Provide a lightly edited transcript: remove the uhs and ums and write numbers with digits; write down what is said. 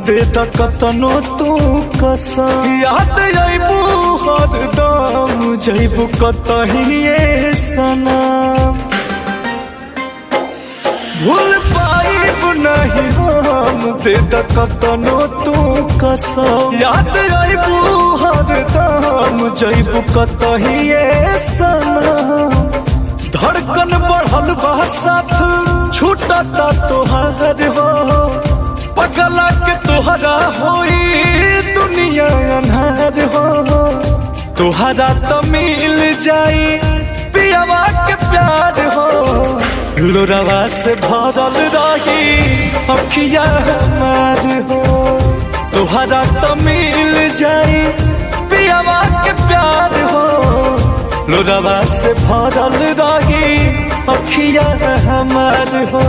दे कतनो तू कसम, याद आइबू हरदम जइबू कतहिए सनम। भूल पाइब नहीं हम दे कतनो तू कसम, याद आइबू हरदम जइबू कतहिए सनम। धड़कन बढ़ल बा साथ छूटता तोहार हो, पगला के तोहरा होई दुनिया अन्हार हो। तोहरा तो मिल जाई पियावा के प्यार हो, लोरावा से भरल रही अखिया हमार हो। तोहरा तो मिल जाई पियावा के प्यार हो, लोरावा से भरल रही अखिया हमार हो।